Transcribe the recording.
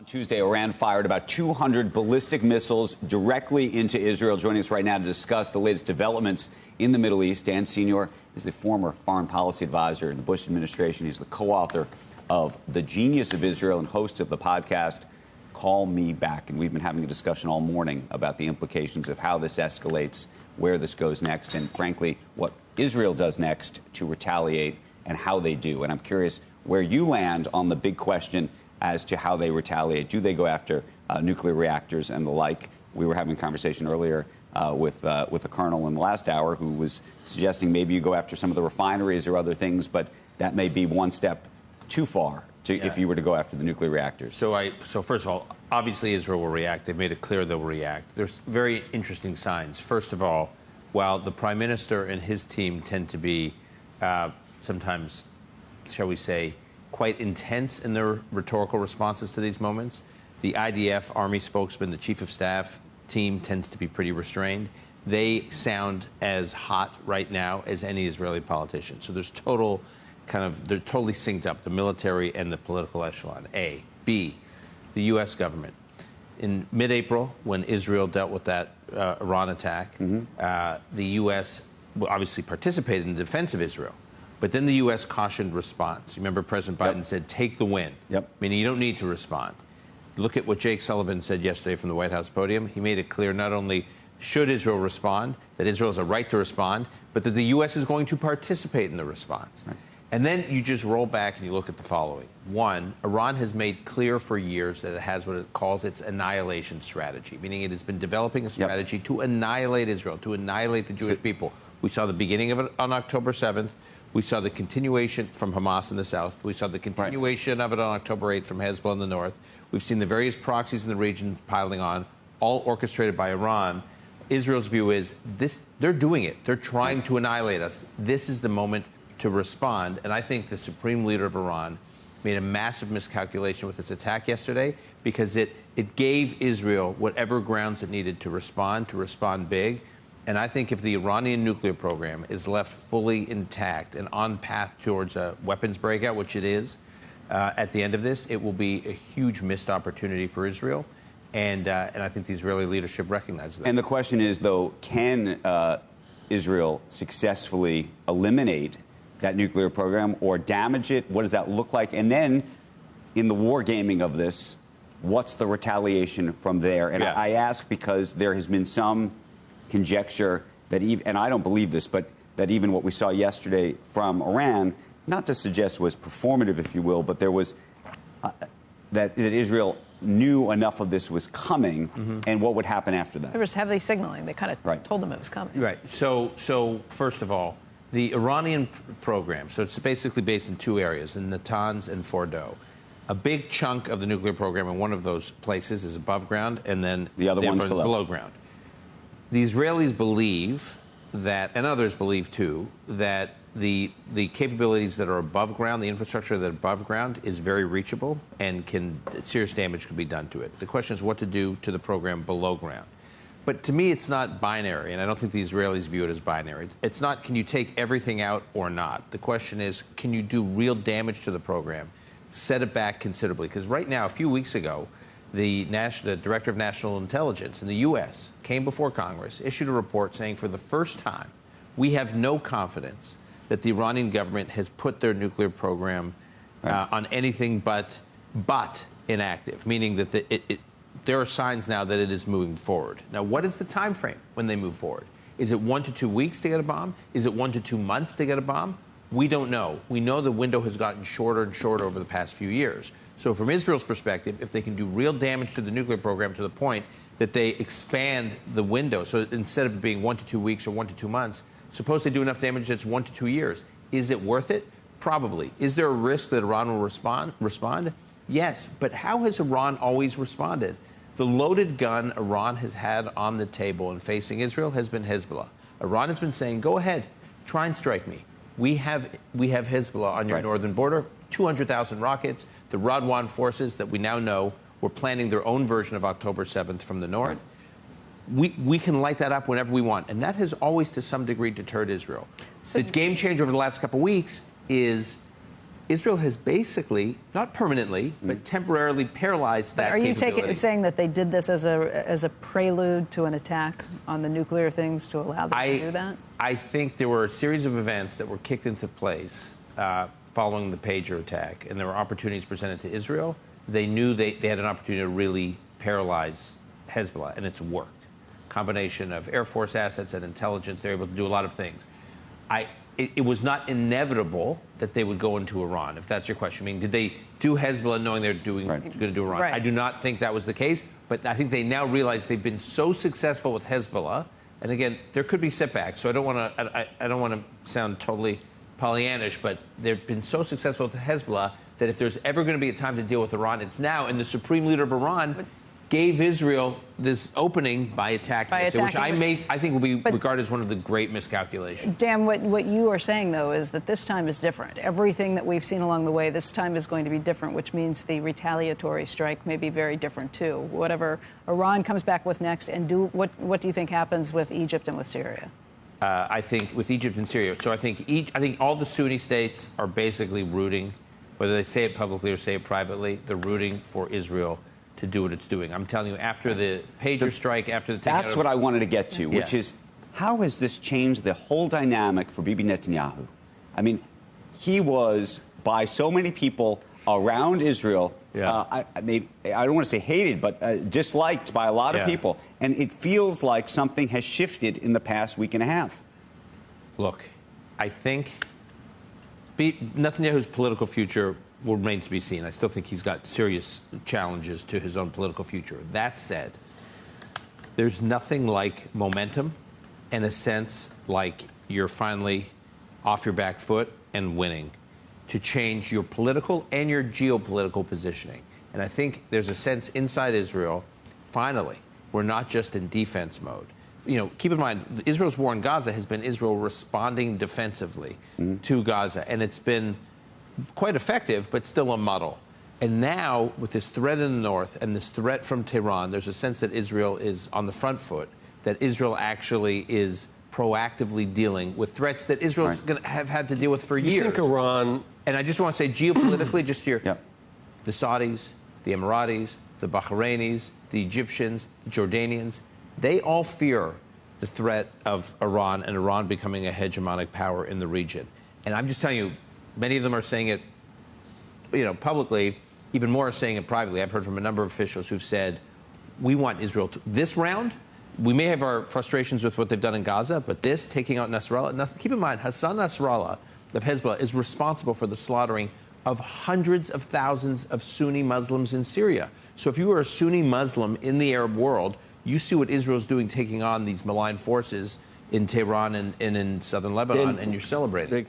Tuesday, Iran fired about 200 ballistic missiles directly into Israel. Joining us right now to discuss the latest developments in the Middle East, Dan Senor is the former foreign policy advisor in the Bush administration. He's the co-author of The Genius of Israel and host of the podcast Call Me Back. And we've been having a discussion all morning about the implications of how this escalates, where this goes next, and frankly, what Israel does next to retaliate and how they do. And I'm curious where you land on the big question as to how they retaliate. Do they go after nuclear reactors and the like? We were having a conversation earlier with a colonel in the last hour who was suggesting maybe you go after some of the refineries or other things, but that may be one step too far if you were to go after the nuclear reactors. So first of all, obviously Israel will react. They've made it clear they'll react. There's very interesting signs. First of all, while the prime minister and his team tend to be sometimes, shall we say, quite intense in their rhetorical responses to these moments, the IDF Army spokesman, the chief of staff team tends to be pretty restrained. They sound as hot right now as any Israeli politician. So there's they're totally synced up, the military and the political echelon, A. B, the U.S. government. In mid-April, when Israel dealt with that Iran attack, the U.S. obviously participated in the defense of Israel. But then the U.S. cautioned response. You remember President Biden said, take the win, meaning you don't need to respond. Look at what Jake Sullivan said yesterday from the White House podium. He made it clear not only should Israel respond, that Israel has a right to respond, but that the U.S. is going to participate in the response. Right. And then you just roll back and you look at the following. One, Iran has made clear for years that it has what it calls its annihilation strategy, meaning it has been developing a strategy to annihilate Israel, to annihilate the Jewish people. We saw the beginning of it on October 7th. We saw the continuation from Hamas in the south. We saw the continuation of it on October 8th from Hezbollah in the north. We've seen the various proxies in the region piling on, all orchestrated by Iran. Israel's view is they're doing it. They're trying to annihilate us. This is the moment to respond. And I think the supreme leader of Iran made a massive miscalculation with this attack yesterday because it gave Israel whatever grounds it needed to respond big. And I think if the Iranian nuclear program is left fully intact and on path towards a weapons breakout, which it is, at the end of this, it will be a huge missed opportunity for Israel. And I think the Israeli leadership recognizes that. And the question is, though, can Israel successfully eliminate that nuclear program or damage it? What does that look like? And then in the wargaming of this, what's the retaliation from there? And I ask because there has been some conjecture that even, and I don't believe this, but that even what we saw yesterday from Iran, not to suggest was performative, if you will, but there was that Israel knew enough of this was coming, and what would happen after that? There was heavy signaling. They kind of told them it was coming. Right. So first of all, the Iranian program, so it's basically based in two areas, in Natanz and Fordow. A big chunk of the nuclear program in one of those places is above ground, and then the other one's below ground. The Israelis believe that, and others believe too, that the capabilities that are above ground, the infrastructure that are above ground is very reachable and serious damage can be done to it. The question is what to do to the program below ground. But to me, it's not binary, and I don't think the Israelis view it as binary. It's not, can you take everything out or not? The question is, can you do real damage to the program, set it back considerably? Because right now, a few weeks ago, the Director of National Intelligence in the U.S. came before Congress, issued a report saying for the first time, we have no confidence that the Iranian government has put their nuclear program on anything but inactive, meaning that there are signs now that it is moving forward. Now, what is the time frame when they move forward? Is it 1 to 2 weeks to get a bomb? Is it 1 to 2 months to get a bomb? We don't know. We know the window has gotten shorter and shorter over the past few years. So from Israel's perspective, if they can do real damage to the nuclear program to the point that they expand the window, so instead of being 1 to 2 weeks or 1 to 2 months, suppose they do enough damage that's 1 to 2 years. Is it worth it? Probably. Is there a risk that Iran will respond? Yes. But how has Iran always responded? The loaded gun Iran has had on the table and facing Israel has been Hezbollah. Iran has been saying, go ahead, try and strike me. We have Hezbollah on your northern border, 200,000 rockets. The Radwan forces that we now know were planning their own version of October 7th from the north. We can light that up whenever we want. And that has always, to some degree, deterred Israel. So the game changer over the last couple of weeks is Israel has basically, not permanently, but temporarily paralyzed that capability. Are you saying that they did this as a prelude to an attack on the nuclear things to allow them to do that? I think there were a series of events that were kicked into place following the pager attack, and there were opportunities presented to Israel. They knew they had an opportunity to really paralyze Hezbollah, and it's worked. Combination of Air Force assets and intelligence, they're able to do a lot of things. It was not inevitable that they would go into Iran, if that's your question. I mean, did they do Hezbollah knowing they're going to do Iran? Right. I do not think that was the case, but I think they now realize they've been so successful with Hezbollah, and again, there could be setbacks, so I don't want to sound totally Pollyannish, but they've been so successful with Hezbollah that if there's ever going to be a time to deal with Iran, it's now. And the supreme leader of Iran gave Israel this opening by attacking Israel, which I think will be regarded as one of the great miscalculations. Dan, what you are saying, though, is that this time is different. Everything that we've seen along the way, this time is going to be different, which means the retaliatory strike may be very different, too. Whatever Iran comes back with next, and what do you think happens with Egypt and with Syria? I think with Egypt and Syria. So I think all the Sunni states are basically rooting, whether they say it publicly or say it privately, they're rooting for Israel to do what it's doing. I'm telling you, after the pager strike, after the that's what I wanted to get to, which is how has this changed the whole dynamic for Bibi Netanyahu? I mean, he was by so many people around Israel. I don't want to say hated, but disliked by a lot of people. And it feels like something has shifted in the past week and a half. Look, I think Netanyahu's political future will remain to be seen. I still think he's got serious challenges to his own political future. That said, there's nothing like momentum and a sense like you're finally off your back foot and winning to change your political and your geopolitical positioning. And I think there's a sense inside Israel, finally, we're not just in defense mode. You know, keep in mind, Israel's war in Gaza has been Israel responding defensively to Gaza, and it's been quite effective, but still a muddle. And now, with this threat in the north and this threat from Tehran, there's a sense that Israel is on the front foot, that Israel actually is proactively dealing with threats that Israel's going to have had to deal with for years. You think Iran... And I just want to say, geopolitically, just here, the Saudis, the Emiratis, the Bahrainis, the Egyptians, the Jordanians, they all fear the threat of Iran and Iran becoming a hegemonic power in the region. And I'm just telling you, many of them are saying it, publicly. Even more are saying it privately. I've heard from a number of officials who've said, we want Israel to... This round, we may have our frustrations with what they've done in Gaza, but this, taking out Nasrallah... Keep in mind, Hassan Nasrallah of Hezbollah is responsible for the slaughtering of hundreds of thousands of Sunni Muslims in Syria. So if you are a Sunni Muslim in the Arab world, you see what Israel's doing taking on these malign forces in Tehran and in southern Lebanon, and you're celebrating.